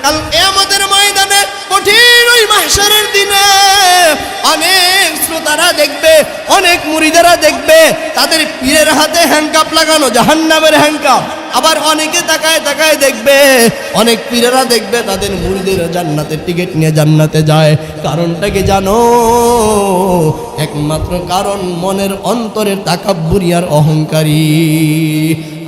কাল কিয়ামতের ময়দানে কঠিন ওই মাহশারের দিনে অনেক শ্রোতারা দেখবে, অনেক মুরিদেরা দেখবে তাদের পীরের হাতে হ্যান্ডকাপ লাগানো, জাহান্নামের হ্যান্ডকাপ। আবার অনেকে তাকায় তাকায় দেখবে, অনেক পীরেরা দেখবে তাদের মুরিদের জান্নাতের টিকিট নিয়ে জান্নাতে যায়। কারণটা কি জানো? একমাত্র কারণ মনের অন্তরের তাকাব্বুরি আর অহংকারী।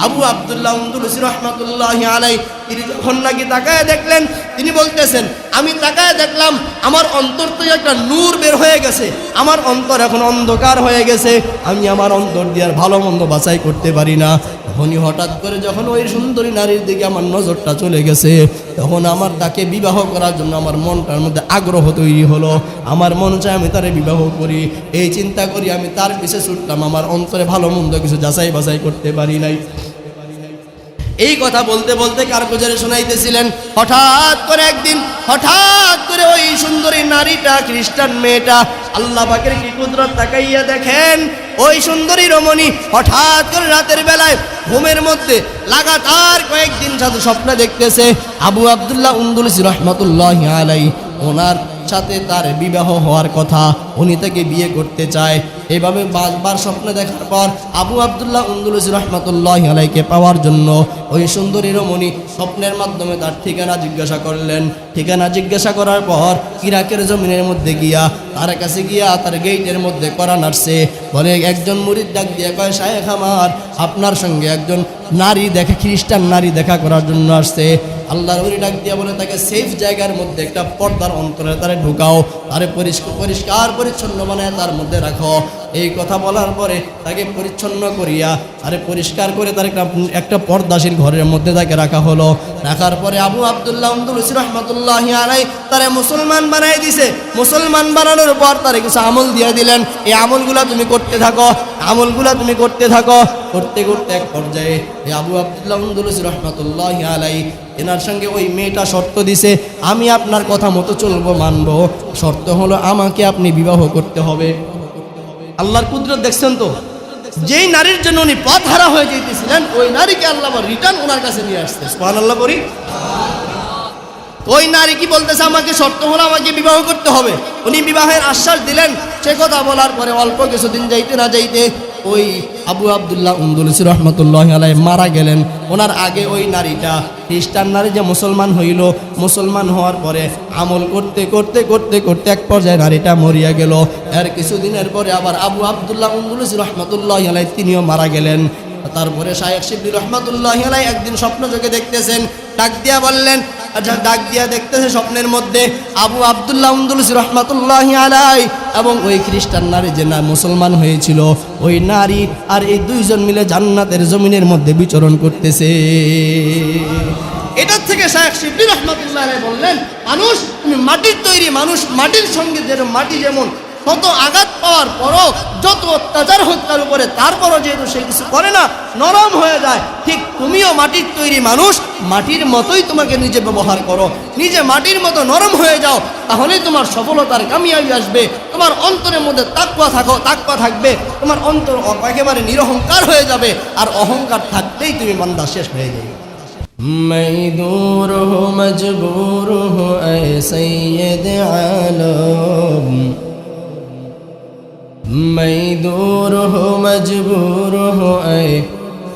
আবু আব্দুল্লাহ উনদুলুসি রাহমাতুল্লাহি আলাইহি তিনি যখন নাকি তাকায় দেখলেন, তিনি বলতেছেন, আমি তাকায় দেখলাম আমার অন্তর তো একটা নূর বের হয়ে গেছে, আমার অন্তর এখন অন্ধকার হয়ে গেছে, আমি আমার অন্তর দিয়ে আর ভালো মন্দ বাছাই করতে পারি না। তখনই হঠাৎ করে যখন ওই সুন্দরী নারীর দিকে আমার নজরটা চলে গেছে, তখন আমার তাকে বিবাহ করার জন্য আমার মনটার মধ্যে আগ্রহ তৈরি হলো। আমার মন চায় আমি তারে বিবাহ করি। এই চিন্তা করি আমি তার পিছে ছুটলাম, আমার অন্তরে ভালো মন্দ কিছু যাচাই বাছাই করতে পারি নাই। এই কথা বলতে বলতে কারগুজারে শোনাইতেছিলেন। হঠাৎ করে একদিন হঠাৎ করে ওই সুন্দরী নারীটা, খ্রিস্টান মেয়েটা, আল্লাহ পাকের কি কুদরত, তাকাইয়া দেখেন ওই সুন্দরী রমণী হঠাৎ করে রাতের বেলায় ঘুমের মধ্যে লাগাতার কয়েকদিন সাথে স্বপ্ন দেখতেছে আবু আব্দুল্লাহ উনদুলুসি রাহমাতুল্লাহি আলাইহি ওনার সাথে তার বিবাহ হওয়ার কথা, উনি তাকে বিয়ে করতে চায়। এইভাবে বারবার স্বপ্ন দেখার পর আবু আব্দুল্লাহ উনদুলুসি রাহমাতুল্লাহি আলাইহিকে পাওয়ার জন্য ওই সুন্দরী রমণী স্বপ্নের মাধ্যমে তার ঠিকানা জিজ্ঞাসা করলেন। ঠিকানা জিজ্ঞাসা করার পর ইরাকের জমিনের মধ্যে গিয়া তার কাছে গিয়া তার গেটের মধ্যে করা নাড়ছে। বলে একজন মুরিদ ডাক দিয়ে কয়, শায়েখ আমার, আপনার সঙ্গে একজন নারী দেখে, খ্রিস্টান নারী দেখা করার জন্য আসছে। আল্লাহর ওলি ডাক দিয়া বলে তাকে সেফ জায়গার মধ্যে একটা পর্দার অন্তরে তারে ঢুকাও, তারে পরিষ্কার পরিচ্ছন্ন বানায় তার মধ্যে রাখো। এই কথা বলার পরে তাকে পরিচ্ছন্ন করিয়া আরে পরিষ্কার করে তার একটা পর্দাশীল ঘরের মধ্যে তাকে রাখা হলো। রাখার পরে আবু আব্দুল্লাহ উনদুলুসি রাহমাতুল্লাহি আলাইহি তারে মুসলমান বানাই দিছে। মুসলমান বানানোর পর তারে কিছু আমল দিয়ে দিলেন, এই আমলগুলা তুমি করতে থাকো, আমলগুলা তুমি করতে থাকো। করতে করতে এক পর্যায়ে এই আবু আব্দুল্লাহ উনদুলুসি রাহমাতুল্লাহি আলাইহি এনার সঙ্গে ওই মেয়েটা শর্ত দিছে, আমি আপনার কথা মতো চলবো, মানবো, শর্ত হলো আমাকে আপনি বিবাহ করতে হবে। আল্লাহর কুদরত দেখছেন তো, যেই নারীর জন্য উনি পথ হারা হয়ে যেতেছিলেন, ওই নারীকে আল্লাহ রিটার্ন ওনার কাছে নিয়ে আসছে। সুবহানাল্লাহ বলি। ওই নারী কি বলতেছে, আমাকে শর্ত হলো আমাকে বিবাহ করতে হবে। উনি বিবাহের আশ্বাস দিলেন। সে কথা বলার পরে অল্প কিছুদিন যাইতে না যাইতে ওই আবু আব্দুল্লাহ উনদুলুসি রাহমাতুল্লাহি আলাইহি মারা গেলেন। ওনার আগে ওই নারীটা, খ্রিস্টান নারী যে মুসলমান হইল, মুসলমান হওয়ার পরে আমল করতে করতে করতে করতে এক পর্যায়ে নারীটা মরিয়া গেল। এর কিছুদিনের পরে আবার আবু আব্দুল্লাহ উনদুলুসি রাহমাতুল্লাহি আলাইহি তিনিও মারা গেলেন। তারপরে শায়েখ শিবলি রাহমাতুল্লাহি আলাইহি একদিন স্বপ্ন চোখে দেখতেছেন, ডাক দিয়া বললেন, আচ্ছা ডাক দিয়া দেখতেছে স্বপ্নের মধ্যে আবু আব্দুল্লাহ উনদুলুসি রাহমাতুল্লাহি আলাইহি এবং ওই খ্রিস্টান নারী যে না মুসলমান হয়েছিল, ওই নারী আর এই দুইজন মিলে জান্নাতের জমিনের মধ্যে বিচরণ করতেছে। এটার থেকে শায়েখ শিবলি রাহমাতুল্লাহি আলাইহি বললেন, মানুষ তুমি মাটির তৈরি, মানুষ মাটির সঙ্গে যেরকম, মাটি যেমন কত আঘাত পাওয়ার পরও, যত অত্যাচার হত্যার উপরে তারপরও যেহেতু সে কিছু করে না, নরম হয়ে যায়, ঠিক তুমিও মাটির তৈরি মানুষ, মাটির মতোই তোমাকে নিজে ব্যবহার করো, নিজে মাটির মতো নরম হয়ে যাও, তাহলেই তোমার সফলতার কামিয়াবি আসবে। তোমার অন্তরের মধ্যে তাকওয়া থাকবে, তোমার অন্তর একেবারে নিরহংকার হয়ে যাবে। আর অহংকার থাকলেই তুমি বান্দা শেষ হয়ে যাবে। मैं दूर हो मजबूर हो ऐ सैयद आलम, मैं दूर हो मजबूर हो ऐ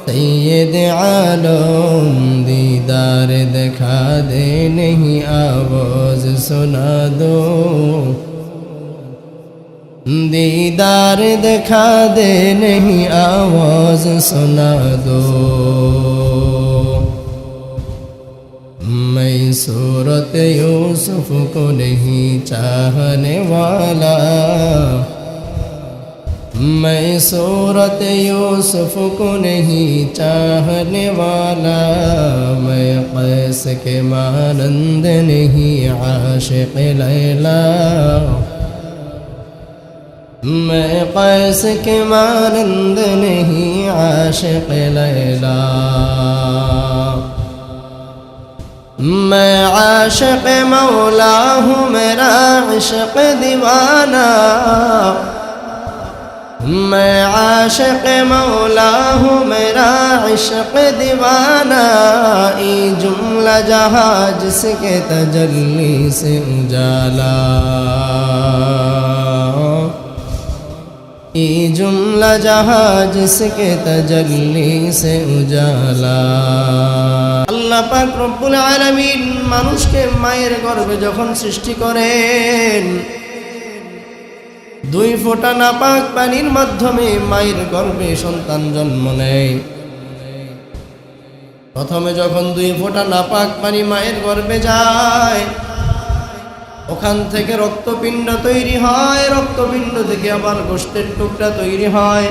सैयद आलम, दीदार दिखा दे नहीं आवाज सुना दो, दीदार दिखा दे नहीं आवाज सुना दो। मैं सूरत यूसुफ को नहीं चाहने वाला, मैं सूरत यूसुफ को नहीं चाहने वाला, मैं कैस के मानंद नहीं आशिक लैला, मैं कैस के मानंद नहीं आशिक लैला, मैं आशिक मौला हूँ मेरा इश्क दीवाना, मैं आशिक मौला हूँ मेरा इश्क दीवाना ये जुमला जहाँ जिसके तजल्ली से उजाला ये जुमला जहाँ जिसके तजल्ली से उजाला। আল্লাহ পাক রব্বুল আলামিন মানুষকে মায়ের গর্ভে যখন সৃষ্টি করেন, দুই ফোঁটা নাপাক পানির মাধ্যমে মায়ের গর্ভে সন্তান জন্ম নেয়। প্রথমে যখন দুই ফোঁটা নাপাক পানি মায়ের গর্ভে যায়, ওখান থেকে রক্তপিণ্ড তৈরি হয়, রক্তপিণ্ড থেকে আবার গোশতের টুকরা তৈরি হয়।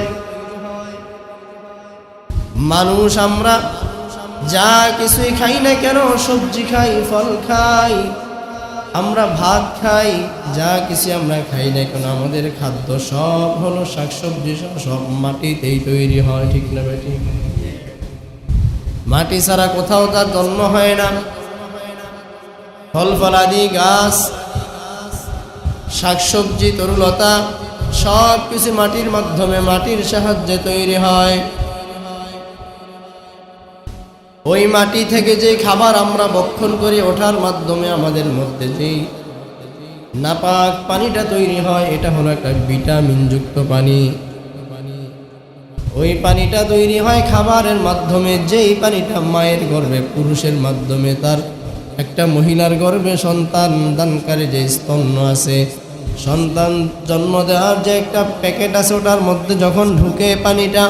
মানুষ আমরা যা কিছুই খাই না কেন, সবজি খাই, ফল খাই, আমরা ভাত খাই, যা কিছু আমরা খাই না কেন, আমাদের খাদ্য সব হলো শাকসবজি, সব মাটিতেই তৈরি হয়, ঠিক না বেটি? মাটি ছাড়া কোথাও তার জন্ম হয় না। ফল ফলাদি গাছ, শাকসবজি, তরুলতা সব কিছু মাটির মাধ্যমে, মাটির সাহায্যে তৈরি হয়। ওই মাটি থেকে যে খাবার আমরা ভক্ষণ করি, ওঠার মাধ্যমে আমাদের মধ্যে যেই নাপাক পানিটা তৈরি হয়, এটা হলো একটা ভিটামিনযুক্ত পানি। ওই পানিটা তৈরি হয় খাবারের মাধ্যমে, যেই পানিটা মায়ের গর্ভে পুরুষের মাধ্যমে, তার একটা মহিলার গর্ভে সন্তান দানকারী যে স্তন্য আছে, সন্তান জন্ম দেওয়ার যে একটা প্যাকেট আছে, ওটার মধ্যে যখন ঢুকে পানিটা,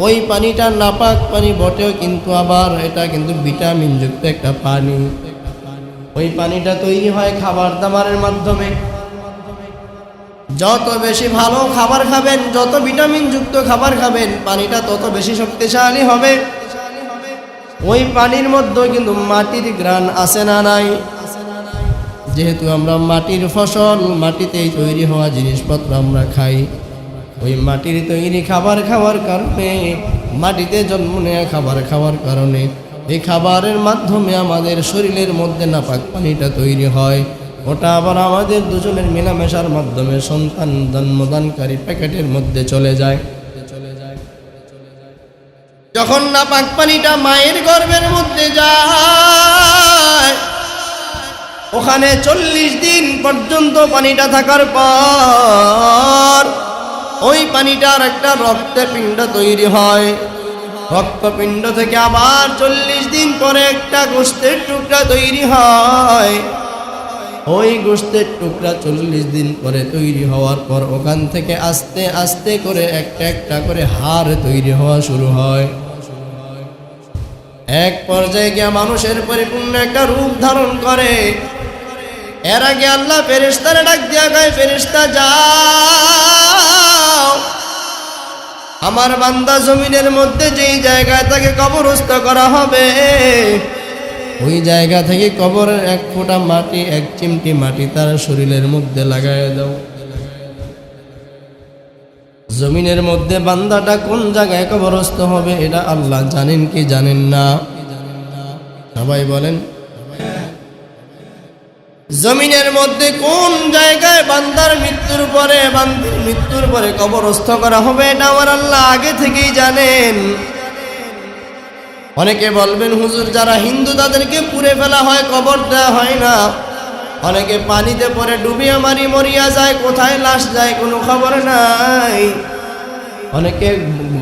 ওই পানিটা নাপাক পানি বটেও, কিন্তু আবার এটা কিন্তু ভিটামিনযুক্ত একটা পানি। ওই পানিটা তৈরি হয় খাবার দাবারের মাধ্যমে। যত বেশি ভালো খাবার খাবেন, যত ভিটামিনযুক্ত খাবার খাবেন, পানিটা তত বেশি শক্তিশালী হবে। ওই পানির মধ্যে কিন্তু মাটির ঘ্রাণ আছে না নাই? যেহেতু আমরা মাটির ফসল, মাটিতেই তৈরি হওয়া জিনিসপত্র আমরা খাই, ওই মাটির তৈরি খাবার খাওয়ার কারণে, মাটিতে জন্ম নেওয়া খাবার খাওয়ার কারণে, এই খাবারের মাধ্যমে আমাদের শরীরের মধ্যে নাপাক পানিটা তৈরি হয়। ওটা আবার আমাদের দুজনের মেলামেশার মাধ্যমে সন্তান জন্মদানকারী প্যাকেটের মধ্যে চলে যায়। যখন নাপাক পানিটা মায়ের গর্ভের মধ্যে যায়, ওখানে 40 দিন পর্যন্ত পানিটা থাকার পর ওই পানিটার একটা রক্তপিণ্ড তৈরি হয়। রক্তপিণ্ড থেকে আবার 40 দিন পরে একটা গোশতের টুকরা তৈরি হয়। ওই গোশতের টুকরা 40 দিন পরে তৈরি হওয়ার পর ওখান থেকে আস্তে আস্তে করে একটা একটা করে হাড় তৈরি হওয়া শুরু হয়। এক পর্যায়ে গিয়ে মানুষের পরিপূর্ণ একটা রূপ ধারণ করে। এর আগে আল্লাহ ফেরেশতারে ডাক দিয়া কয়, ফেরেশতা যাও, আমার বান্দা জমিনের মধ্যে যেই জায়গায় তাকে কবরস্থ করা হবে, ওই জায়গা থেকে কবরের 1 ফোঁটা মাটি, 1 চিমটি মাটি তার শরীরের মধ্যে লাগায় দাও। জমিনের মধ্যে বান্দাটা কোন জায়গায় কবরস্থ হবে এটা আল্লাহ জানেন কি জানেন না? সবাই বলেন, জমিনের মধ্যে কোন জায়গায় বান্দার মৃত্যুর পরে কবরস্থ করা হবে এটা আমার আল্লাহ আগে থেকেই জানেন। অনেকে বলবেন, হুজুর যারা হিন্দু তাদেরকে পুড়ে ফেলা হয়, কবর দেওয়া হয় না। অনেকে পানিতে পরে ডুবিয়ে মরিয়া যায়, কোথায় লাশ যায় কোনো খবর নাই। অনেকে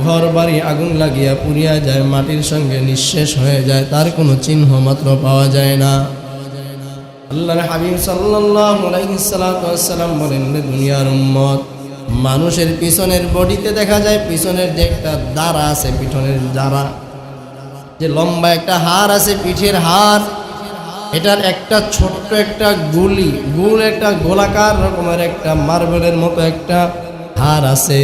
ঘর বাড়ি আগুন লাগিয়া পুড়িয়া যায়, মাটির সঙ্গে নিঃশেষ হয়ে যায়, তার কোনো চিহ্ন মাত্র পাওয়া যায় না। আল্লাহর হাবিব সাল্লাল্লাহু আলাইহি ওয়াসাল্লাম বলেন, দুনিয়ার উম্মত, মানুষের পিছনের বডিতে দেখা যায় পিছনের যে একটা দাঁড়া আছে, পিছনের দাঁড়া যে লম্বা একটা হাড় আছে, পিঠের হাড়, এটার একটা ছোট্ট একটা গুল একটা গোলাকার রকমের একটা মার্বেলের মতো একটা হাড় আছে।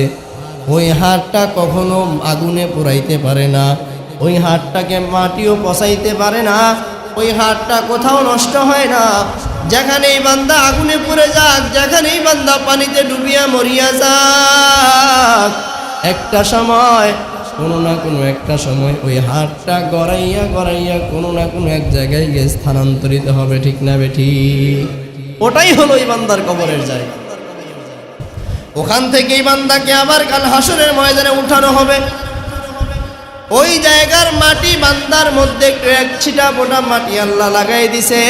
ওই হাড়টা কখনো আগুনে পোড়াইতে পারে না, ওই হাড়টাকে মাটিও পচাইতে পারে না, ওই হাড়টা কোথাও নষ্ট হয় না। যেখানেই বান্দা আগুনে পুড়ে যাক, যেখানেই বান্দা পানিতে ডুবিয়া মরিয়া যাক, একটা সময় কোনো না কোনো একটা সময় ওই হাড়টা গড়াইয়া কোনো না কোনো এক জায়গায় গিয়ে স্থানান্তরিত হবে, ঠিক না বেঠি? ওটাই হলো ওই বান্দার কবরের জায়গা। ওখান থেকেই বান্দাকে আবার কাল হাসরের ময়দানে উঠানো হবে। ওই জায়গার মাটি বান্দার মধ্যে একটু এক ছিটা ফোঁটা মাটি আল্লাহ লাগাই দিছে,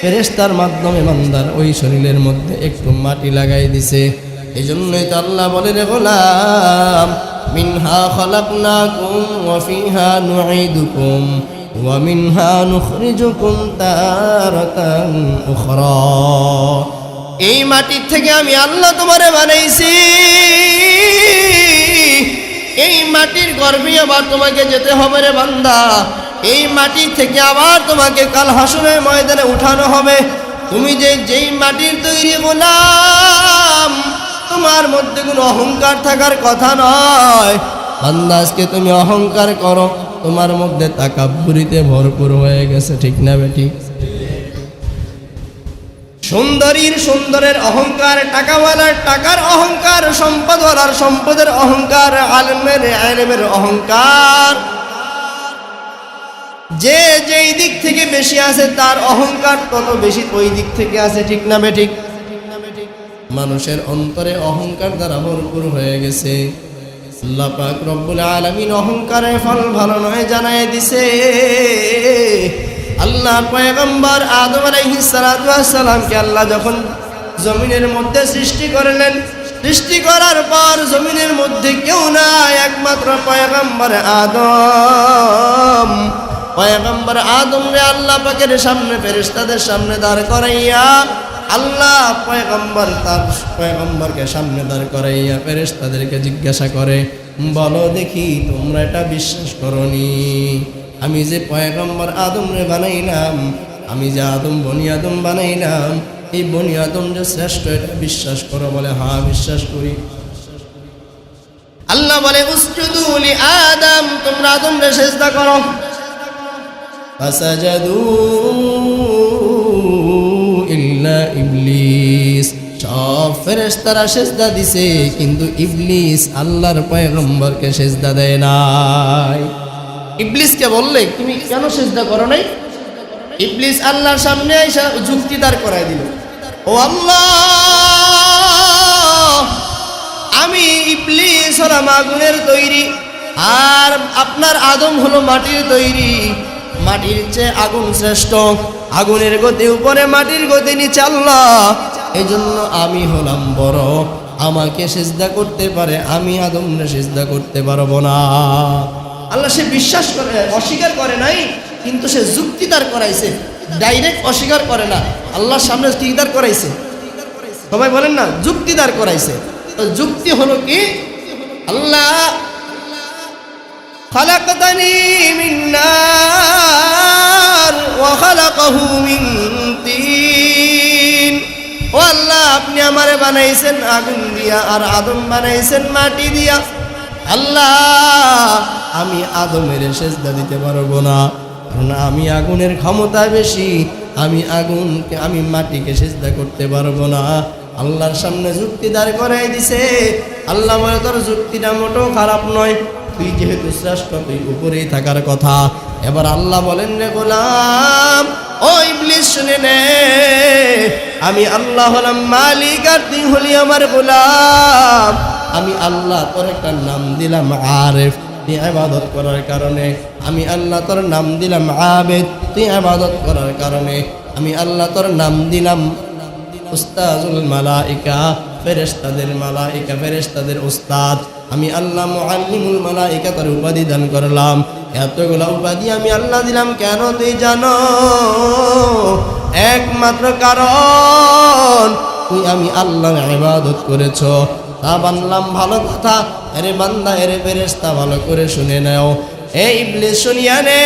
ফেরেশতার মাধ্যমে বান্দার ওই শরীরের মধ্যে একটু মাটি লাগাই দিছে। এই জন্যই তো আল্লাহ বলে, রে গোলাম, মিনহা খালাকনাকুম ওয়া ফিহা নুঈদুকুম ওয়া মিনহা নুখরিজুকুম তারাতান উখরা। এই মাটির থেকে আমি আল্লাহ তোমারে বানাইছি, এই মাটির গর্ভে আবার তোমাকে যেতে হবে রে বান্দা। এই মাটি থেকে আবার তোমাকে কাল হাসরের ময়দানে উঠানো হবে। তুমি যেই মাটির তৈরি গোলাম, তোমার মধ্যে কোনো অহংকার থাকার কথা নয়। বান্দা আজকে তুমি অহংকার করো, তোমার মধ্যে তাকাব্বুরিতে ভরপুর হয়ে গেছে, ঠিক না বেটি? সুন্দরীর সুন্দরের অহংকার, টাকাওয়ালার টাকার অহংকার, সম্পদওয়ালার সম্পদের অহংকার, আলেমের আলেমের অহংকার। যে যেই দিক থেকে বেশি আছে তার অহংকার তত বেশি ওই দিক থেকে আছে, ঠিক না বেঠিক? মানুষের অন্তরে অহংকার দ্বারা ভরপুর হয়ে গেছে। আল্লাহ পাক রব্বুল আলামিন অহংকারের ফল ভালো নয় জানায় দিছে। আল্লাহ পয়গম্বর আদম আলাইহিস সালাতু ওয়াস সালামকে আল্লাহ যখন জমিনের মধ্যে সৃষ্টি করলেন, সৃষ্টি করার পর জমিনের মধ্যে কেউ নাই, একমাত্র পয়গম্বর আদম। পয়গম্বর আদম রে আল্লাহ পাকের সামনে ফেরেশতাদের সামনে দাঁড় করাইয়া, আল্লাহ পয়গম্বরকে সামনে দাঁড় করাইয়া ফেরেশতাদেরকে জিজ্ঞাসা করে, বলো দেখি তোমরা এটা বিশ্বাস করনি, আমি যে পয়গম্বর আদম রে বানাইলাম, আমি যে আদম বনি আদম বানাইলাম, এই বনি আদম যে শ্রেষ্ঠ, এটা বিশ্বাস করো? বলে হ্যাঁ বিশ্বাস করি। আল্লাহ বলে, উসজুদু লি আদম, তোমরা আদম রে সিজদা করো। ফাসাজাদু ইল্লা ইবলিস, সব ফেরেশতারা সিজদা দিছে, কিন্তু ইবলিস আল্লাহর পয়গম্বরকে সিজদা দেয় নাই। ইবলিসকে বললে তুমি কেন সিজদা করো নাই? ইবলিস আল্লাহর সামনে এসে যুক্তি দাঁড় করায় দিল, ও আল্লাহ, আমি ইবলিস হলাম আগুনের তৈরি, আর আপনার আদম হলো মাটির তৈরি, মাটির চেয়ে আগুন শ্রেষ্ঠ, আগুনের গতি উপরে মাটির গতি নিচে আল্লাহ, এই জন্য আমি হলাম বড়, আমাকে সিজদা করতে পারে, আমি আদমরে সিজদা করতে পারবো না। আল্লাহ সে বিশ্বাস করে, অস্বীকার করে নাই, কিন্তু সে যুক্তি দাঁড় করাইছে, ডাইরেক্ট অস্বীকার করে না, আল্লাহর সামনে কি দাঁড় করাইছে? সবাই বলেন না, যুক্তি দাঁড় করাইছে। তো যুক্তি হলো কি, আল্লাহ খালাকতানি মিন নার ওয়া খালাকাহু মিন তিন, ও আল্লাহ আপনি আমারে বানাইছেন আগুন দিয়া, আর আদম বানাইছেন মাটি দিয়া। আল্লাহ আমি আদমের সিজদা দিতে পারবো না, কারণ আমি আগুনের ক্ষমতা বেশি, আমি মাটিকে সিজদা করতে পারবো না। আল্লাহর সামনে যুক্তি দাঁড় করাই দিছে। আল্লাহ বলে, তোর যুক্তিটা মোটেও খারাপ নয়, তুই যেহেতু শ্রেষ্ঠ, তুই উপরেই থাকার কথা। এবার আল্লাহ বলেন, রে গোলাম, ও ইবলিস শুনে নে, আমি আল্লাহ হলাম মালিক, আর তুই হলি আমার গোলাম। আমি আল্লাহ তোর একটা নাম দিলাম আরেফ, তুই ইবাদত করার কারণে। আমি আল্লাহ তোর নাম দিলাম আবেদ, তুই ইবাদত করার কারণে। আমি আল্লাহ তোর নাম দিলাম উস্তাজুল মালাইকা, ফেরেশতাদের মালাইকা, ফেরেশতাদের উস্তাদ। আমি আল্লাহ মুআল্লিমুল মালাইকা তোর উপাধি দান করলাম। এতগুলা উপাধি আমি আল্লাহ দিলাম কেন তুই জানো? একমাত্র কারণ তুই আমি আল্লাহর ইবাদত করেছ, তা বানলাম। ভালো কথা, আরে বান্দা, আরে ফেরেশতা, ভালো করে শুনে নাও। এই ইবলিস শুনিয়া নে,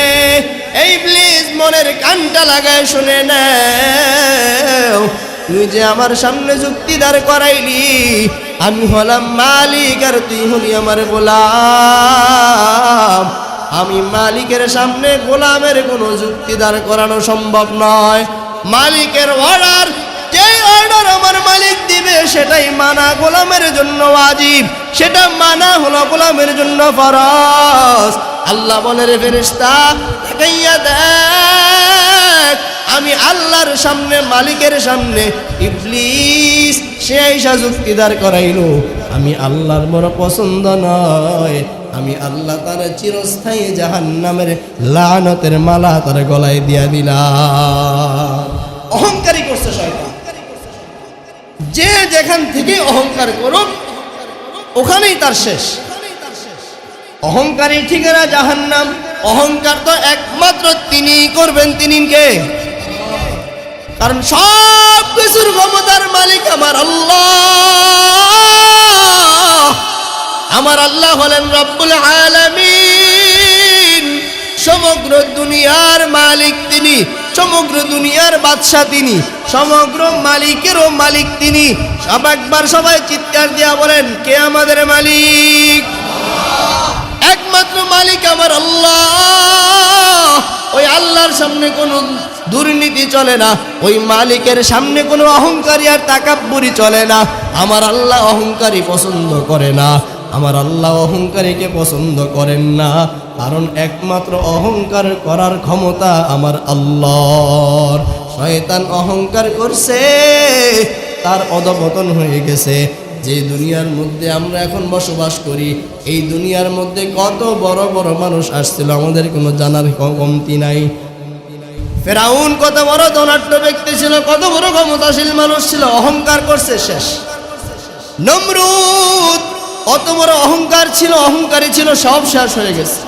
এই ইবলিস মনের কানটা লাগায় শুনে নাও। তুই যে আমার সামনে যুক্তি দাঁড় করাইলি, আমি হলাম মালিক আর তুই হলি আমার গোলাম। আমি মালিকের সামনে গোলামের কোনো যুক্তি দাঁড় করানো সম্ভব নয়। মালিকের অর্ডার, যে অর্ডার আমার মালিক দিবে সেটাই মানা গোলামের জন্য ওয়াজিব, সেটা মানা হলো গোলামের জন্য ফরজ। আল্লাহ বলে, রে ফেরেশতা, তাকাইয়া দেখ, আমি আমি আল্লাহর সামনে, মালিকের সামনে ইবলিস সে আইসা যুক্তিদার করাইলো আমি আল্লাহর বড় পছন্দ নয়, আমি আল্লাহ তার চিরস্থায়ী জাহান্নামের লানতের মালা তার গলায় দিয়া দিলাম। অহংকারী করছে শয়তান। যে যেখান থেকে অহংকার করুক ওখানেই তার শেষ। অহংকারী ঠিকানা জাহান্নাম। অহংকার তো একমাত্র তিনিই করবেন। তিনি কে? কারণ সব কিছুর ক্ষমতার মালিক আমার আল্লাহ। আমার আল্লাহ হলেন রব্বুল আলামিন। সমগ্র দুনিয়ার মালিক তিনি, সমগ্র দুনিয়ার বাদশা তিনি, সমগ্র মালিকেরও মালিক তিনি। সব একবার সবাই চিৎকার দিয়া বলেন, কে আমাদের মালিক? একমাত্র মালিক আমার আল্লাহ। ওই আল্লাহর সামনে কোনো দুর্নীতি চলে না, ওই মালিকের সামনে কোনো অহংকারী আর তাকাব্বুরি চলে না। আমার আল্লাহ অহংকারী পছন্দ করে না, আমার আল্লাহ অহংকারীকে পছন্দ করেন না। কারণ একমাত্র অহংকার করার ক্ষমতা আমার আল্লাহর। শয়তান অহংকার করছে, তার অধঃপতন হয়ে গেছে। যে দুনিয়ার মধ্যে আমরা এখন বসবাস করি, এই দুনিয়ার মধ্যে কত বড় বড় মানুষ আসছিল, আমাদের কোনো জানার কমতি নাই। ফেরাউন কত বড় ধনাঢ্য ব্যক্তি ছিল, কত বড় ক্ষমতাশীল মানুষ ছিল, অহংকার করছে শেষ। নমরুদ কত বড় অহংকার ছিল, অহংকারী ছিল, সব শেষ হয়ে গেছে।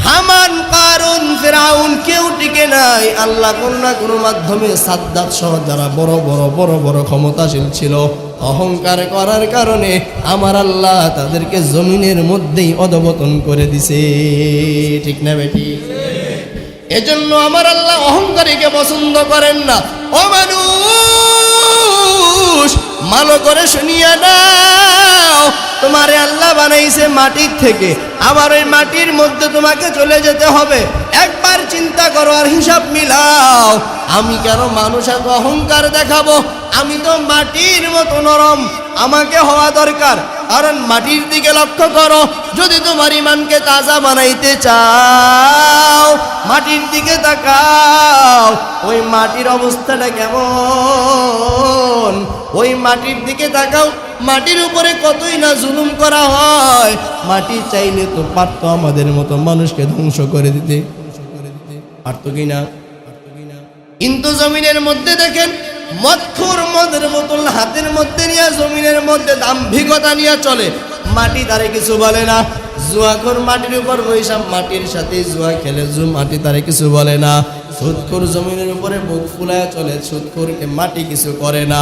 হামান, কারুন, ফেরাউন কেউ টিকে নাই। আল্লাহ কোন না কোনো মাধ্যমে সাদ্দাত সহ যারা বড় বড় বড় বড় ক্ষমতাশীল ছিল, অহংকার করার কারণে আমার আল্লাহ তাদেরকে জমিনের মধ্যেই অধঃপতন করে দিছে। ঠিক না বেটি? এজন্য আমার আল্লাহ অহংকারীকে পছন্দ করেন না। ও মানুষ, ভালো করে শুনিয়া নাও, তোমারে আল্লাহ বানাইছে মাটির থেকে, আবার ওই মাটির মধ্যে তোমাকে চলে যেতে হবে। একবার চিন্তা করো আর হিসাব মিলাও, আমি কেন মানুষ এত অহংকার দেখাবো? আমি তো মাটির মতো নরম, আমাকে হওয়া দরকার। কারণ মাটির দিকে লক্ষ্য করো, যদি তোমার ইমানকে তাজা বানাইতে চাও মাটির দিকে তাকাও, ওই মাটির অবস্থাটা কেমন? ওই মাটির দিকে তাকাও, মাটির উপরে কতই না জুলুম করা হয়। মাটি চাইলে তো পারতো আমাদের মতো মানুষকে ধ্বংস করে দিতে, পারতো কিনা? কিন্তু জমিনের মধ্যে দেখেন, মদখোর মদের বোতল হাতের মধ্যে নিয়ে জমিনের মধ্যে দাম্ভিকতা নিয়ে চলে, মাটি তারে কিছু বলে না। জুয়াখোর মাটির উপর বৈশাখ, মাটির সাথে জুয়া খেলে, মাটি তারে কিছু বলে না। সুদখোর জমিনের উপরে বুক ফুলায় চলে, সুদখোরকে মাটি কিছু করে না।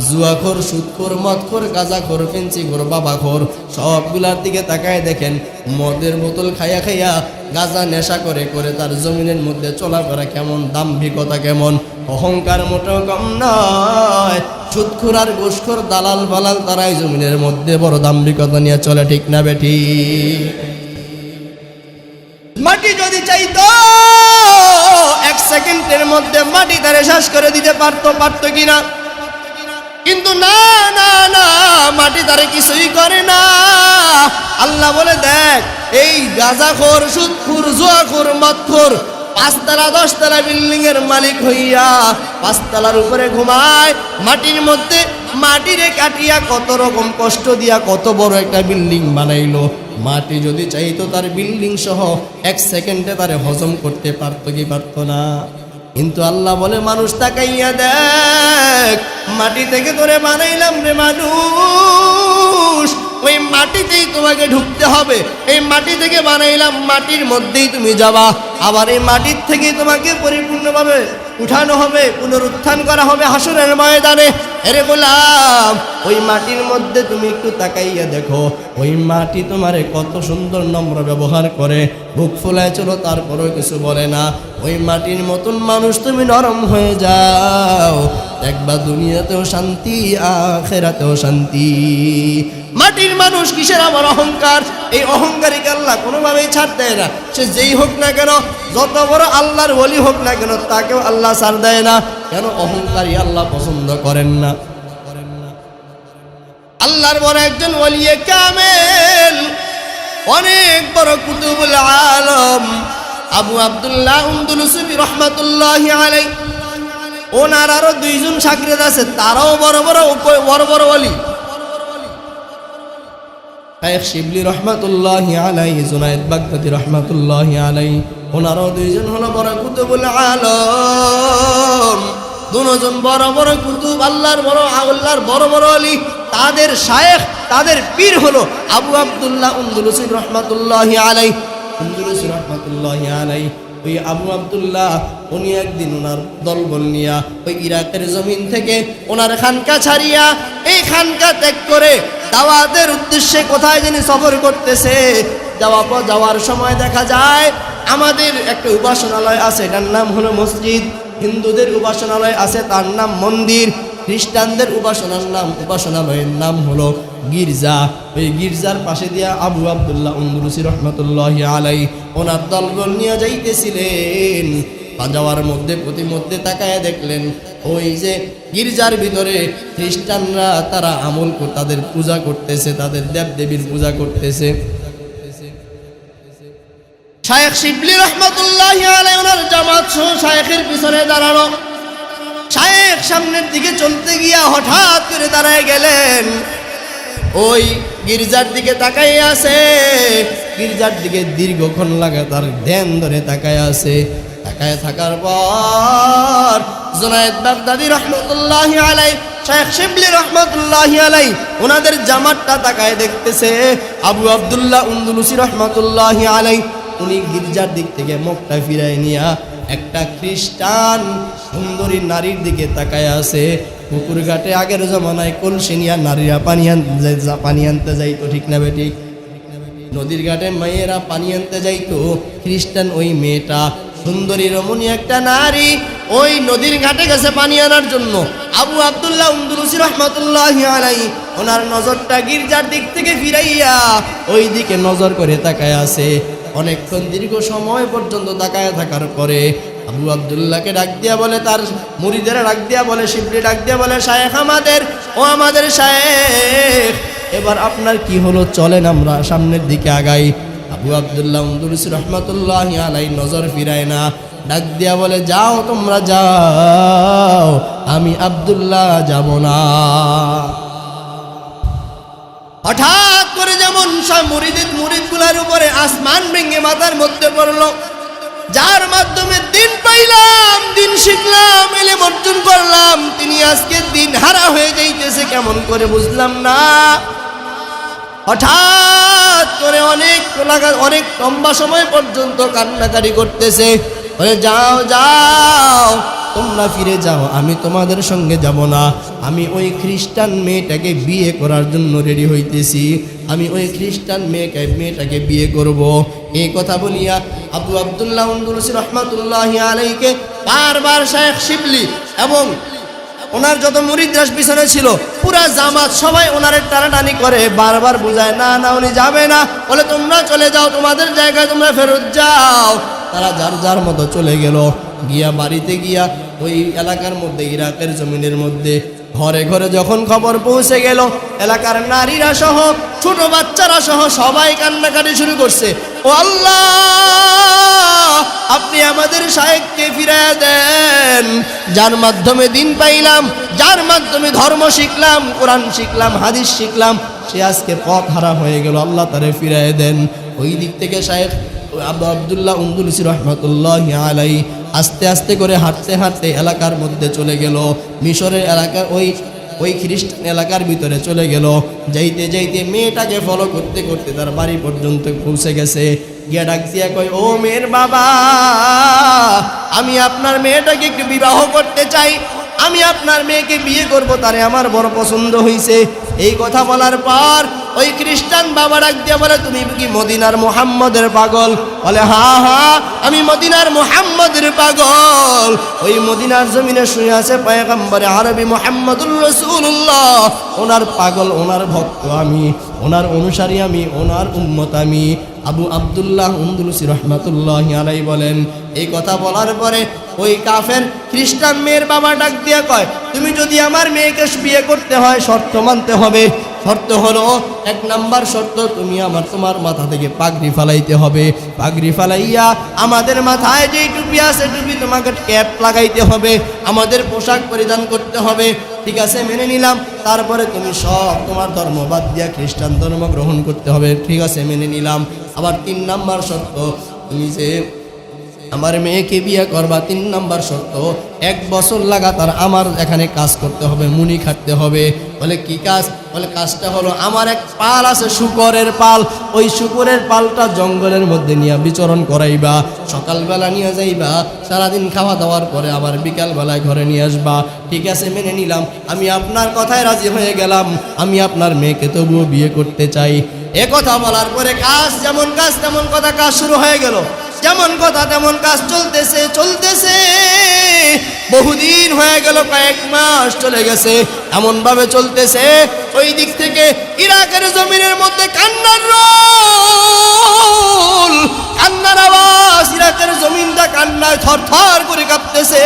জুয়াখোর, সুদখোর, মদখোর, গাঁজাখোর, ফেন্সিখোর, বাবাখোর, সবগুলার দিকে তাকায় দেখেন, মদের বোতল খাইয়া খাইয়া গাঁজা নেশা করে করে তার জমিনের মধ্যে চলাফেরা কেমন, দাম্ভিকতা কেমন, অহংকার মোটেও কম নয়। সুদখোর আর ঘুষখোর, দালাল ফালাল, তারাই জমিনের মধ্যে বড় দাম্ভিকতা নিয়ে চলে। ঠিক না বেটি? মাটি যদি চাইতো এক সেকেন্ডের মধ্যে মাটি তারে শ্বাস করে দিতে পারতো, পারতো কিনা? কিন্তু না না না, মাটি তারে কিছুই করে না। আল্লাহ বলে, দেখ, এই গাঁজাখোর, সুদখোর, জুয়াখোর, মদখোর 5 তলা 10 তলা বিল্ডিং এর মালিক হইয়া 5 তলার উপরে ঘুমায় মাটির মধ্যে। মাটিরে কাটিয়া কত রকম কষ্ট দিয়া কত বড় একটা বিল্ডিং বানাইলো। মাটি যদি চাইতো তার বিল্ডিং সহ 1 সেকেন্ডে তারে হজম করতে পারতো কি পারতো না? কিন্তু আল্লাহ বলে, মানুষ তাকাইয়া দেখ, মাটি থেকে তোরে বানাইলাম রে মানুষ, ওই মাটিতেই তোমাকে ঢুকতে হবে। এই মাটি থেকে বানাইলাম, মাটির মধ্যেই তুমি যাবা। আবার এই মাটির থেকেই তোমাকে পরিপূর্ণভাবে উঠানো হবে, পুনরুত্থান করা হবে হাসরের ময়দানে। এরে গোলাম, ওই মাটির মধ্যে তুমি একটু তাকাইয়া দেখো, ওই মাটি তোমারে কত সুন্দর নম্র ব্যবহার করে, বুক ফুলায় চলো, তারপরেও কিছু বলে না। ওই মাটির মতন মানুষ তুমি নরম হয়ে যাও, দেখবা দুনিয়াতেও শান্তি, আখিরাতেও শান্তি। মাটির মানুষ কিসের আমার অহংকার? এই অহংকারীকে আল্লাহ কোনোভাবেই ছাড় দেয় না। সে যেই হোক না কেন, যত বড় আল্লাহর ওলি হোক না কেন, তাকেও আল্লাহ ছাড় দেয় না। কেন? অহংকারী আল্লাহ পছন্দ করেন না। আল্লাহর বড় একজন ওলিয়ে কামেল, অনেক বড় কুতুবুল আলম, আবু আব্দুল্লাহ উনদুলুসি রহমাতুল্লাহি আলাইহি, ওনার আরো দুইজন শাগির্দ আছে, তারাও বড় বড় ওলি। শাইখ শিবলি রহমাতুল্লাহি আলাইহি, জুনায়েদ বাগদাদি রহমাতুল্লাহি আলাইহি, ওনারও দুইজন হলো বড় কুতুবুল আলম। দুজন বড় বড় কুতুব, আল্লাহর বড় বড় ওলি। তাদের শায়েখ, তাদের পীর হলো আবু আব্দুল্লাহ উনদুলুসি রহমাতুল্লাহি আলাইহি। উনদুলুসি রহমাতুল্লাহি আলাইহি, ওই আবু আব্দুল্লাহ উনি একদিন ওনার দলবল নিয়া ওই ইরাকের জমিন থেকে ওনার খানকা ছাড়িয়া এই খানকা ত্যাগ করে দাওয়াতের উদ্দেশ্যে কোথায় যিনি সফর করতেছে। যাওয়ার সময় দেখা যায় আমাদের একটা উপাসনালয় আছে, এটার নাম হলো মসজিদ। হিন্দুদের উপাসনালয় আছে, তার নাম মন্দির। খ্রিস্টানদের উপাসনালয়ের নাম হলো গির্জা। ওই গির্জার পাশে দিয়া আবু আব্দুল্লাহ উনদুলুসি রহমাতুল্লাহি আলাইহি ওনার দলবল নিয়ে যাইতেছিলেন। যাওয়ার মধ্যে তাকায় দেখলেন ওই যে গির্জার ভিতরে খ্রিস্টানরা তারা তাদের পূজা করতেছে, তাদের দেবদেবীর পূজা করতেছে। শায়েখ শিবলি রহমাতুল্লাহি আলাইহি ওনার জামাত সহ শায়েখের পিছনে দাঁড়ানো। শায়েখ সামনের দিকে চলতে গিয়া হঠাৎ করে দাঁড়ায় গেলেন। ওই গির্জার দিকে তাকাই আছে, গির্জার দিকে দীর্ঘক্ষণ লাগাতার ধ্যান ধরে তাকায় আছে। তাকায় থাকার পর জুনায়েদ বাগদাদি রহমাতুল্লাহি আলাইহি, শায়েখ শিবলি রহমাতুল্লাহি আলাইহি ওনাদের জামাতটা তাকায় দেখতেছে। আবু আব্দুল্লাহ উনদুলুসি রহমাতুল্লাহি আলাইহি উনি গির্জার দিক থেকে মুখটা ফিরায় নিয়া একটা খ্রিস্টান সুন্দরী নারীর দিকে তাকায় আছে। পুকুর ঘাটে আগের জমানায় কলসি নিয়া নারীরা পানি আনতে যাইতো, ঠিক না বেটি? নদীর ঘাটে মেয়েরা পানি আনতে যাইতো। খ্রিস্টান ওই মেয়েটা সুন্দরী রমণী একটা নারী ওই নদীর ঘাটে গেছে পানি আনার জন্য। আবু আব্দুল্লাহ উনদুলুসি রহমাতুল্লাহি আলাইহি ওনার নজরটা গির্জার দিক থেকে ফিরাইয়া ওই দিকে নজর করে তাকায় আছে। অনেকক্ষণ দীর্ঘ সময় পর্যন্ত তাকায় থাকার পরে আবু আব্দুল্লাহকে ডাক দিয়া বলে, তার মুরিদেরা ডাক দিয়া বলে, শিবলি ডাক দিয়া বলে, শায়েখ আমাদের শায়েখ, এবার আপনার কি হলো, চলেন আমরা সামনের দিকে আগাই। আবু আব্দুল্লাহ উনদুলুসি রহমাতুল্লাহি আলাইহি নজর ফিরায় না, ডাক দিয়া বলে, যাও তোমরা যাও, আমি আব্দুল্লাহ যাব না। হঠাৎ করে যেমন মুরিদগুলার উপরে আসমান ভেঙে মাথার মধ্যে পড়লো, যার মাধ্যমে দিন পাইলাম, দিন শিখলাম, এলেম অর্জন করলাম, তিনি আজকে দিন হারা হয়ে যাইতেছে কেমন করে বুঝলাম না। হঠাৎ করে অনেক লম্বা সময় পর্যন্ত কান্নাকারি করতেছে। যাও যাও তোমরা ফিরে যাও, আমি তোমাদের সঙ্গে যাব না। আমি ওই খ্রিস্টান মেয়েটাকে বিয়ে করার জন্য রেডি হইতেছি, আমি ওই খ্রিস্টান মেয়েটাকে বিয়ে করব। এই কথা বলিয়া আবু আব্দুল্লাহ উনদুলুসি রহমাতুল্লাহি আলাইহিকে বারবার শায়েখ শিবলি এবং ওনার যত মুরিদরা পিছনে ছিল পুরা জামাত সবাই ওনারে টানাটানি করে, বারবার বুঝায়, না না উনি যাবে না, বলে তোমরা চলে যাও, তোমাদের জায়গায় তোমরা ফেরত যাও। তারা যার যার মতো চলে গেল। গিয়া বাড়িতে গিয়া ওই এলাকার মধ্যে, ইরাকের জমিনের মধ্যে ঘরে ঘরে যখন খবর পৌঁছে গেল, এলাকার নারীরা সহ ছোট বাচ্চারা সহ সবাই কান্নাকাটি শুরু করছে। ও আল্লাহ, আপনি আমাদের শায়েখকে ফিরায় দেন, যার মাধ্যমে দিন পাইলাম, যার মাধ্যমে ধর্ম শিখলাম, কোরআন শিখলাম, হাদিস শিখলাম, সে আজকে পথ হারা হয়ে গেল, আল্লাহ তারে ফিরায় দেন। ওই দিক থেকে শায়েখ আবু আব্দুল্লাহ উনদুলুসি রহমাতুল্লাহি আলাইহি আস্তে আস্তে করে হাঁটতে হাঁটতে এলাকার মধ্যে চলে গেল। মিশরের এলাকা ওই খ্রিস্টান এলাকার ভিতরে চলে গেল। যাইতে যাইতে মেয়েটাকে ফলো করতে করতে তার বাড়ি পর্যন্ত পৌঁছে গেছে। গিয়া ডাক দিয়া কয়, ও মেয়ের বাবা, আমি আপনার মেয়েটাকে একটু বিবাহ করতে চাই, আমি আপনার মেয়েকে বিয়ে করব, তারে আমার বড় পছন্দ হয়েছে। এই কথা বলার পর ওই খ্রিস্টান বাবা ডাক দিয়া বলে, তুমি কি মদিনার মুহাম্মদের পাগল? বলে, হ্যাঁ হ্যাঁ, আমি মদিনার মুহাম্মদের পাগল। ওই মদিনার জমিনে শুয়ে আছে পয়গম্বরে আরবি মুহাম্মদুর রাসূলুল্লাহ, ওনার পাগল, ওনার ভক্ত আমি, ওনার অনুসারী আমি, ওনার উম্মত আমি। আবু আব্দুল্লাহ উনদুলুসি রহমাতুল্লাহি আলাইহি বলেন, এই কথা বলার পরে ওই কাফের খ্রিস্টান মেয়ের বাবা ডাক দিয়া কয়, তুমি যদি আমার মেয়েকে বিয়ে করতে হয় শর্ত মানতে হবে। শর্ত হলো, 1 নাম্বার শর্ত, তুমি তোমার মাথা থেকে পাগড়ি ফালাইতে হবে। পাগড়ি ফালাইয়া আমাদের মাথায় যে টুপি আছে টুপি তোমাকে ক্যাপ লাগাইতে হবে, আমাদের পোশাক পরিধান করতে হবে। ঠিক আছে, মেনে নিলাম। তারপরে তুমি সব তোমার ধর্ম বাদ দিয়া খ্রিস্টান ধর্ম গ্রহণ করতে হবে। ঠিক আছে, মেনে নিলাম। আবার 3 নাম্বার শর্ত, তুমি যে আমার মেয়েকে বিয়ে করবা, 3 নাম্বার শর্ত, 1 বছর লাগাতার আমার এখানে কাজ করতে হবে, মুনি খাটতে হবে। বলে কি কাজ? বলে কাজটা হলো, আমার এক পাল আছে শুকরের পাল, ওই শুকরের পালটা জঙ্গলের মধ্যে নিয়ে বিচরণ করাইবা, সকালবেলা নিয়ে যাইবা, সারাদিন খাওয়া দাওয়ার পরে আবার বিকালবেলায় ঘরে নিয়ে আসবা। ঠিক আছে, মেনে নিলাম, আমি আপনার কথায় রাজি হয়ে গেলাম, আমি আপনার মেয়েকে তবুও বিয়ে করতে চাই। এ কথা বলার পরে কাজ যেমন কাজ তেমন কথা, কাজ শুরু হয়ে গেল। যেমন কথা তেমন কাজ চলতেছে চলতেছে, বহুদিন হয়ে গেল, কয়েক মাস চলে গেছে, এমন ভাবে চলতেছে। ওই দিক থেকে ইরাকের জমিনের মধ্যে কান্নার রোল, কান্নার আওয়াজ, ইরাকের জমিনটা কান্নায় থরথর করে কাঁপতেছে।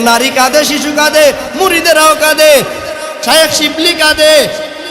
নারী কাঁদে, শিশু কাঁদে, মুরিদেরাও কাঁদে, শায়েখ শিবলি কাঁদে,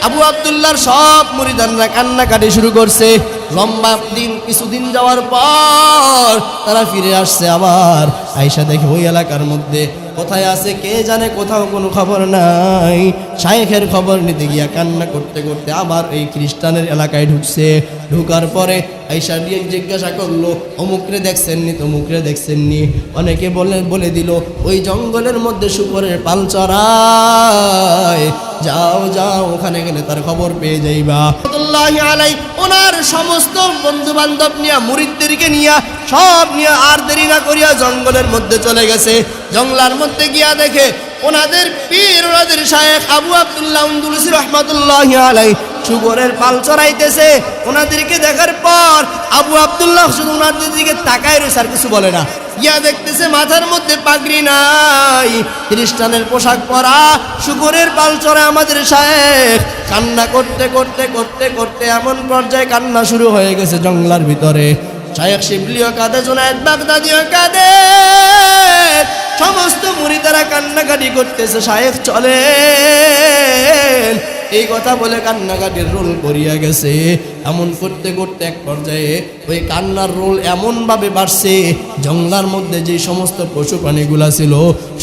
আবু আব্দুল্লাহর সব মুরিদানরা কান্নাকাটি শুরু করছে। লম্বা দিন, কিছুদিন যাওয়ার পর তারা ফিরে আসছে আবার। আয়েশা দেখে ওই এলাকার মধ্যে কোথায় আছে কে জানে, কোথাও কোনো খবর নাই। শায়েখের খবর নিতে গিয়া কান্না করতে করতে আবার এই খ্রিস্টানের এলাকায় ঢুকছে। ঢুকার পরে আয়েশা দিয়ে জিজ্ঞাসা করলো, অমুকরে দেখছেননি, তমুকরে দেখছেননি? অনেকে বলে দিল, ওই জঙ্গলের মধ্যে শুকরের পাল চড়ায়, যাও যাও, ওখানে গেলে তার খবর পেয়ে যাইবা। ওনার সমস্ত বন্ধু বান্ধব নিয়ে, মুরিদদেরকে নিয়ে, সব নিয়ে আর দেরি না করিয়া জঙ্গলের মধ্যে চলে গেছে। জঙ্গলার মধ্যে গিয়া দেখে ওনাদের পীর, ওনাদের শায়েখ আবু আব্দুল্লাহ উনদুলুসি রাহমাতুল্লাহি আলাইহি শুকরের পাল চড়াইতেছে। ওনাদেরকে দেখার পর আবু আব্দুল্লাহ শুধু ওনাদের দিকে তাকায় রয়েছে, আর কিছু বলে না। গিয়া দেখতেছে মাথার মধ্যে পাগড়ি নাই, খ্রিস্টানের পোশাক পরা, শুকরের পাল চড়ে আমাদের শায়েখ। কান্না করতে করতে করতে করতে এমন পর্যায়ে কান্না শুরু হয়ে গেছে জঙ্গলার ভিতরে। শায়েখ শিবলিও কাঁদে, জুনায়েদ বাগদাদিও কাঁদে, সমস্ত মুরিদারা কান্নাকাটি করতেছে, শায়েখ চলেন, এই কথা বলে কান্নাকাটির রোল করিয়া গেছে। এমন করতে করতে এক পর্যায়ে ওই কান্নার রোল এমন ভাবে বাড়ছে, জঙ্গলার মধ্যে যে সমস্ত পশু প্রাণীগুলা ছিল,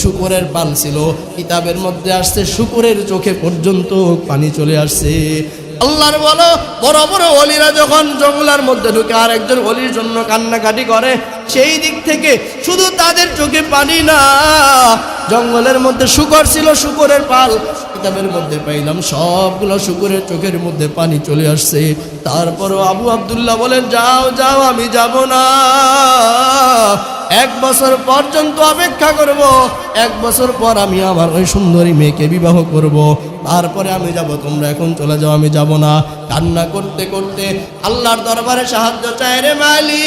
শুকরের পাল ছিল, কিতাবের মধ্যে আসছে শুকরের চোখে পর্যন্ত পানি চলে আসছে। আল্লাহর বলো, বড় বড় ওলিরা যখন জঙ্গলার মধ্যে ঢুকে আর একজন ওলির জন্য কান্নাকাটি করে, সেই দিক থেকে শুধু তাদের চোখে পানি না, জঙ্গলের মধ্যে শুকর ছিল, শুকরের পাল, কিতাবের মধ্যে পাইলাম সবগুলো শুকরের চোখের মধ্যে পানি চলে আসছে। তারপরও আবু আব্দুল্লাহ বলেন, যাও যাও, আমি যাব না, 1 বছর পর্যন্ত অপেক্ষা করব, 1 বছর পর আমি আমার ওই সুন্দরী মেয়েকে বিবাহ করব, তারপরে আমি যাব, তোমরা এখন চলে যাও, আমি যাব না। কান্না করতে করতে আল্লাহর দরবারে সাহায্য চায়, রে মালিক,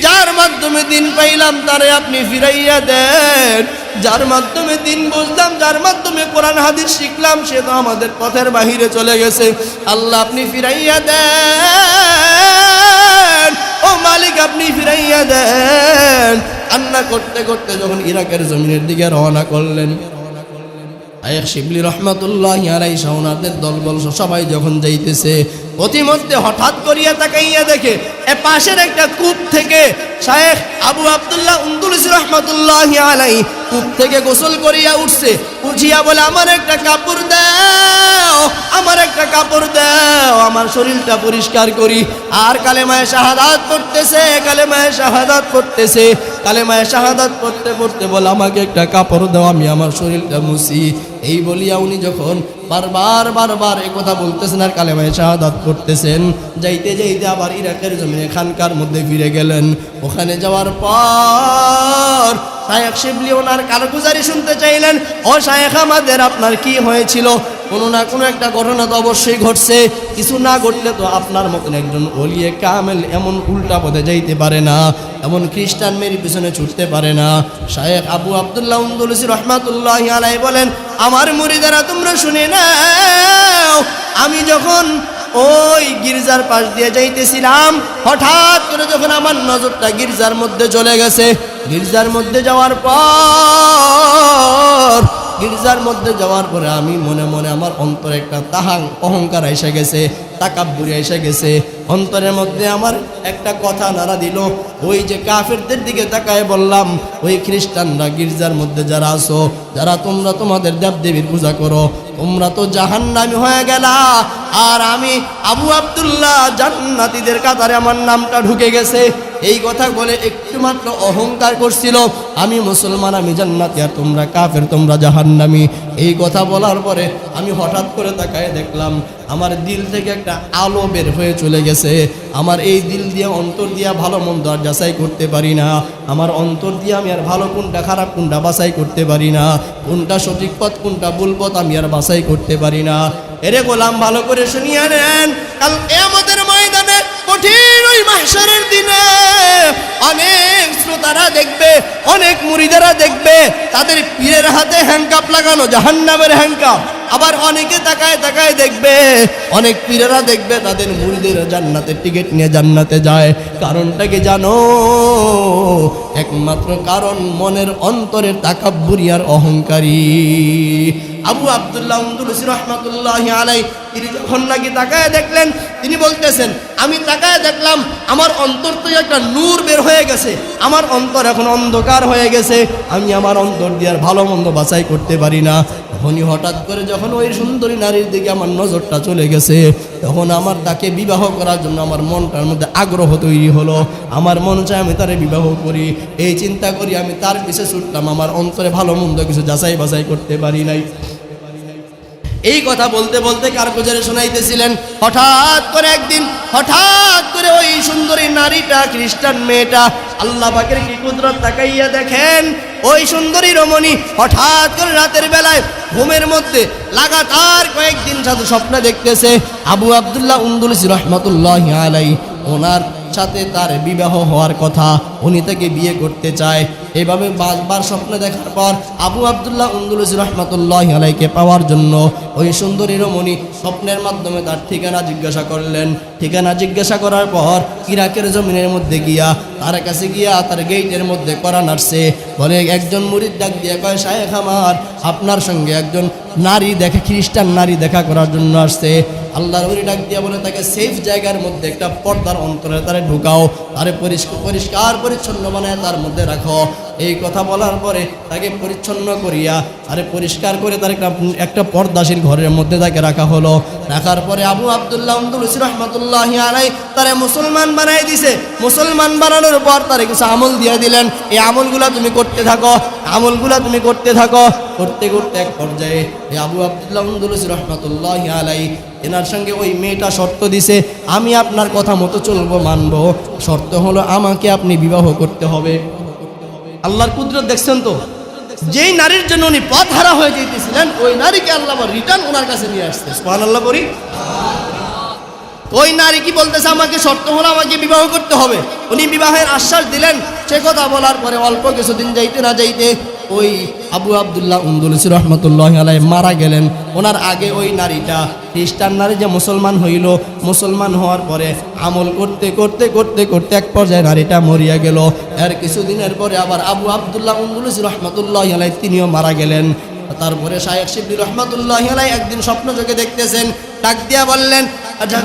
যার মাধ্যমে দিন পাইলাম তারে আপনি ফিরাইয়া দেন, যার মাধ্যমে দিন বুঝলাম, যার মাধ্যমে কোরআন হাদিস শিখলাম, সে তো আমাদের পথের বাহিরে চলে গেছে, আল্লাহ আপনি ফিরাইয়া দেন, ও মালিক আপনি ফিরাইয়া দেন। কান্না করতে করতে যখন ইরাকের জমিনের দিকে রওনা করলেন, শায়েখ শিবলি রহমাতুল্লাহি আলাইহি ওনাদের দলবল সবাই যখন যাইতেছে, অতিমধ্যে হঠাৎ করিয়া তাকাইয়া দেখে এ পাশের একটা কূপ থেকে শায়েখ আবু আব্দুল্লাহ উনদুলুসি রহমাতুল্লাহি আলাইহি কূপ থেকে গোসল করিয়া উঠছে। উঠিয়া বলে, আমার একটা কাপড় দাও, আমার একটা কাপড় দাও, আমার শরীরটা পরিষ্কার করি। আর কালেমায়ে শাহাদাত পড়তেছে, কালেমায়ে শাহাদাত পড়তেছে, কালেমায়ে শাহাদাত পড়তে পড়তে বলে, আমাকে একটা কাপড় দাও, আমি আমার শরীরটা মুছি। এই বলিয়া উনি যখন বারবার বারবার এই কথা বলতেছেন আর কালেমায়ে শাহাদাত পড়তেছেন, যাইতে যাইতে আবার ইরাকের জমিনে খানকার মধ্যে ফিরে গেলেন। ওখানে যাওয়ার পর শায়েখ শিবলি ওনার কারগুজারি শুনতে চাইলেন, ও শায়েখ আমাদের, আপনার কি হয়েছিল? কোনো না কোনো একটা ঘটনা তো অবশ্যই ঘটছে, কিছু না ঘটলে তো আপনার মতন একজন ওলিয়ে কামেল এমন উল্টা পথে যাইতে পারে না, এমন খ্রিস্টান মেয়ের পিছনে ছুটতে পারে না। শায়েখ আবু আব্দুল্লাহ উনদুলুসি রাহমাতুল্লাহি আলাইহি বলেন, আমার মুরিদারা তোমরা শুনে নাও, আমি যখন ওই গির্জার পাশ দিয়ে যাইতেছিলাম, হঠাৎ করে যখন আমার নজরটা গির্জার মধ্যে চলে গেছে, গির্জার মধ্যে যাওয়ার পর গির্জার মধ্যে যাওয়ার পরে আমি মনে মনে আমার অন্তরে একটা অহংকার এসে গেছে, তাকাব্বুরি এসে গেছে। অন্তরের মধ্যে আমার একটা কথা নাড়া দিল। ওই যে কাফেরদের দিকে তাকায় বললাম, ওই খ্রিস্টানরা গির্জার মধ্যে যারা আছো, যারা তোমরা তোমাদের দেবদেবীর পূজা করো, তোমরা তো জাহান্নামী হয়ে গেলা, আর আমি আবু আব্দুল্লাহ জান্নাতীদের কাতারে আমার নামটা ঢুকে গেছে। এই কথা বলে একটু মাত্র অহংকার করছিল, আমি মুসলমান, আমি জান্নাতি, আর তোমরা কাফের, তোমরা জাহান্নামী। এই কথা বলার পরে আমি হঠাৎ করে তাকায় দেখলাম আমার দিল থেকে একটা আলো বের হয়ে চলে গেছে। আমার এই দিল দিয়ে, অন্তর দিয়ে ভালো মন্দ আর যাচাই করতে পারি না। আমার অন্তর দিয়ে আমি আর ভালো কোনটা খারাপ কোনটা বাছাই করতে পারি না। কোনটা সঠিক পথ কোনটা ভুল পথ আমি আর বাছাই করতে পারি না। এরে গোলাম, ভালো করে শুনিয়ে নেন, কাল কিয়ামতের ময়দানে, কঠিন ওই মাহশরের দিনে অনেক শ্রোতারা দেখবে, অনেক মুরিদেরা দেখবে তাদের পীরের হাতে হ্যান্ডকাপ লাগানো, জাহান্নামের হ্যান্ডকাপ। আবার অনেকে তাকায় তাকায় দেখবে, অনেক পীরেরা দেখবে তাদের মুরিদের জান্নাতের টিকিট নিয়ে জান্নাতে যায়। কারণটা কি জানো? একমাত্র কারণ মনের অন্তরের তাকাব্বুরি আর অহংকারী। আবু আব্দুল্লাহ উনদুলুসি রহমাতুল্লাহি আলাইহি তিনি যখন নাকি তাকায় দেখলেন, তিনি বলতেছেন, আমি তাকায় দেখলাম আমার অন্তর থেকে একটা নূর বের হয়ে গেছে, আমার অন্তর এখন অন্ধকার হয়ে গেছে, আমি আমার অন্তর দিয়ে আর ভালো মন্দ বাছাই করতে পারি না। তখনই হঠাৎ করে যখন ওই সুন্দরী নারীর দিকে আমার নজরটা চলে গেছে, তখন আমার তাকে বিবাহ করার জন্য আমার মনটার মধ্যে আগ্রহ তৈরি হলো। আমার মন চায় আমি তারে বিবাহ করি। এই চিন্তা করি আমি তার পিছে ছুটলাম, আমার অন্তরে ভালো মন্দ কিছু যাচাই বাছাই করতে পারি নাই। এই কথা বলতে বলতে কারগুজারে শোনাইতেছিলেন। হঠাৎ করে একদিন, হঠাৎ করে ওই সুন্দরী নারীটা, খ্রিস্টান মেয়েটা, আল্লাহ পাকের কি কুদরত, তাকাইয়া দেখেন ওই সুন্দরী রমণী হঠাৎ করে রাতের বেলায় ঘুমের মধ্যে লাগাতার কয়েকদিন সাথে স্বপ্ন দেখতেছে আবু আব্দুল্লাহ উনদুলুসি রহমাতুল্লাহি আলাইহি, ওনার সাথে তার বিবাহ হওয়ার কথা, উনি তাকে বিয়ে করতে চায়। এইভাবে বারবার স্বপ্ন দেখার পর আবু আব্দুল্লাহ উনদুলুসি রহমাতুল্লাহি আলাইহিকে পাওয়ার জন্য ওই সুন্দরী রমণী স্বপ্নের মাধ্যমে তার ঠিকানা জিজ্ঞাসা করলেন। ঠিকানা জিজ্ঞাসা করার পর ইরাকের জমিনের মধ্যে গিয়া, তার কাছে গিয়া তার গেটের মধ্যে করা নাড়ছে। বলে, একজন মুরিদ ডাক দিয়ে কয়, শায়েখ আমার, আপনার সঙ্গে একজন নারী দেখা, খ্রিস্টান নারী দেখা করার জন্য আসছে। আল্লাহর ওলি ডাক দিয়া বলে, তাকে সেফ জায়গার মধ্যে একটা পর্দার অন্তরে তারে ঢুকাও, তারে পরিষ্কার পরিচ্ছন্ন বানায় তার মধ্যে রাখো। এই কথা বলার পরে তাকে পরিচ্ছন্ন করিয়া আরে পরিষ্কার করে তার একটা পর্দাশীল ঘরের মধ্যে তাকে রাখা হলো। রাখার পরে আবু আব্দুল্লাহ উনদুলুসি রহমাতুল্লাহি আলাইহি তারে মুসলমান বানাই দিছে। মুসলমান বানানোর পর তারে কিছু আমল দিয়ে দিলেন, এই আমলগুলা তুমি করতে থাকো, আমলগুলা তুমি করতে থাকো। করতে করতে এক পর্যায়ে এই আবু আব্দুল্লাহ উনদুলুসি রহমাতুল্লাহি আলাইহি এনার সঙ্গে ওই মেয়েটা শর্ত দিছে, আমি আপনার কথা মতো চলবো, মানবো, শর্ত হলো আমাকে আপনি বিবাহ করতে হবে। আল্লাহর কুদরত দেখছেন তো, যেই নারীর জন্য উনি পথ হারা হয়ে যেতেছিলেন, ওই নারীকে আল্লাহ রিটার্ন ওনার কাছে নিয়ে আসছে। সুবহানাল্লাহ বলি। ওই নারী কি বলতেছে, আমাকে শর্ত হলো আমাকে বিবাহ করতে হবে। উনি বিবাহের আশ্বাস দিলেন। সে কথা বলার পরে অল্প কিছুদিন যাইতে না যাইতে ওই আবু আব্দুল্লাহ উনদুলুসি রহমাতুল্লাহি আলাইহি মারা গেলেন। ওনার আগে ওই নারীটা, খ্রিস্টান নারী যে মুসলমান হইল, মুসলমান হওয়ার পরে আমল করতে করতে করতে করতে এক পর্যায়ে নারীটা মরিয়া গেল। এর কিছুদিনের পরে আবার আবু আব্দুল্লাহ উনদুলুসি রহমাতুল্লাহি আলাইহি তিনিও মারা গেলেন। তারপরে শায়েখ শিবলি রহমাতুল্লাহি আলাইহি একদিন স্বপ্ন চোখে দেখতেছেন, ডাক দিয়া বললেন,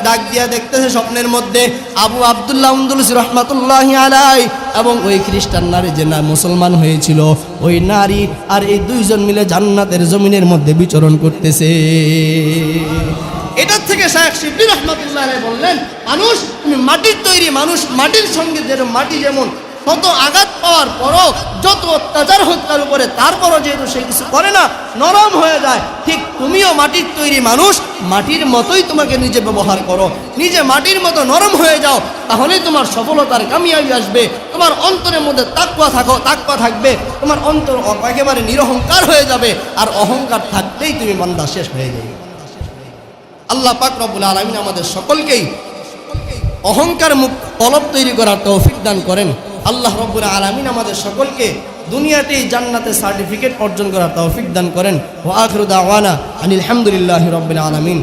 ডাক দিয়া দেখতেছে স্বপ্নের মধ্যে আবু আব্দুল্লাহ উনদুলুসি রহমাতুল্লাহি আলাইহি এবং ওই খ্রিস্টান নারী যে না মুসলমান হয়েছিল, ওই নারী আর এই দুইজন মিলে জান্নাতের জমিনের মধ্যে বিচরণ করতেছে। এটার থেকে শায়েখ শিবলি রহমাতুল্লাহি আলাইহি বললেন, মানুষ তুমি মাটির তৈরি মানুষ, মাটির সঙ্গে যেরকম মাটি যেমন কত আঘাত পাওয়ার পরও, যত অত্যাচার হোক তার উপরে, তারপরও যেহেতু সে কিছু করে না, নরম হয়ে যায়, ঠিক তুমিও মাটির তৈরি মানুষ, মাটির মতোই তোমাকে নিজে ব্যবহার করো, নিজে মাটির মতো নরম হয়ে যাও, তাহলেই তোমার সফলতার কামিয়াবি আসবে। তোমার অন্তরের মধ্যে তাকওয়া থাকবে, তোমার অন্তর একেবারে নিরহংকার হয়ে যাবে, আর অহংকার থাকতেই তুমি বান্দা শেষ হয়ে যাবে। আল্লাহ পাক রব্বুল আলামিন আমাদের সকলকেই অহংকার মুক্ত কলব তৈরি করার তৌফিক দান করেন। আল্লাহ রব্বুল আলামিন আমাদের সকলকে দুনিয়াতেই জান্নাতে সার্টিফিকেট অর্জন করার তৌফিক দান করেন। ওয়া আখিরু দাওয়ানা আনিল হামদুলিল্লাহি রাব্বিল আলামিন।